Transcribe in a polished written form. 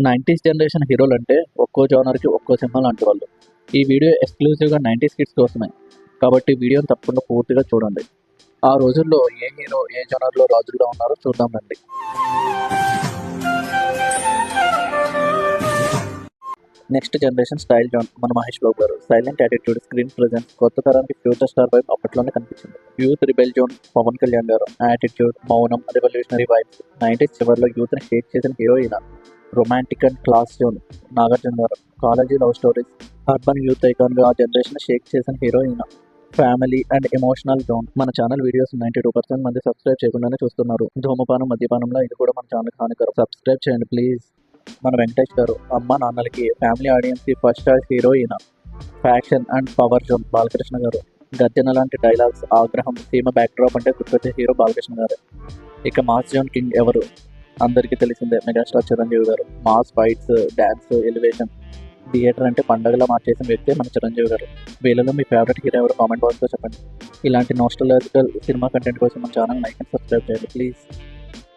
90s generation హీరోలంటే ఒక్కో జోనర్‌కి ఒక్కో cinema లాంటి వాళ్ళు. ఈ వీడియో ఎక్స్‌క్లూజివ్‌గా 90s కిడ్స్ కోసమే. కాబట్టి వీడియోని తప్పకుండా పూర్తిగా చూడండి. ఆ రోజుల్లో ఏ హీరో ఏ జోనర్‌లో రాజులుగా ఉన్నారో చూద్దాం రండి. నెక్స్ట్ జనరేషన్ స్టైల్ జోన్ మన మహేష్ బాబు గారు. సైలెంట్ యాటిట్యూడ్, స్క్రీన్ ప్రెజెన్స్, కొత్త తరానికి ఫ్యూచర్ స్టార్ వైబ్ అప్పట్లోనే కనిపించింది. Youth rebel zone Pawan Kalyan garu. Attitude, మౌనం, రెవల్యూషనరీ వైబ్స్. 90s చివరిలో యూత్‌ని షేక్ చేసిన హీరో ఈయన. Romantic and class zone Nagarjuna garu. College love stories, urban youth ఐకాన్గా ఆ జనరేషన్ షేక్ చేసిన హీరో ఈయన. ఫ్యామిలీ అండ్ ఎమోషనల్ జోన్ మన ఛానల్ వీడియోస్ 92% మంది సబ్స్క్రైబ్ చేయకుండానే చూస్తున్నారు. ధూమపానం, మద్యపానంలో ఇది కూడా మన ఛానల్ హానికరం. సబ్స్క్రైబ్ చేయండి ప్లీజ్. మన వెంకటేష్ గారు. అమ్మ నాన్నలకి, ఫ్యామిలీ ఆడియన్స్కి ఫస్ట్ చాయిస్ హీరో ఈయన. Faction and power zone Balakrishna గారు. గర్జన లాంటి డైలాగ్స్, ఆగ్రహం, సీమ బ్యాక్డ్రాప్ అంటే గుర్తొచ్చే హీరో బాలకృష్ణ గారు. ఇక మాస్ జోన్ కింగ్ ఎవరు? అందరికీ తెలిసిందే మెగాస్టార్ చిరంజీవి గారు. Mass fights, dance, elevation, theatre అంటే పండగలా మార్చేసిన వ్యక్తే మన చిరంజీవి గారు. వీళ్ళలో మీ ఫేవరెట్ హీరో ఎవరు? కామెంట్ బాక్స్లో చెప్పండి. ఇలాంటి నోస్టాలజికల్ సినిమా కంటెంట్ కోసం మన ఛానల్ లైక్ అండ్ సబ్స్క్రైబ్ చేయండి ప్లీజ్.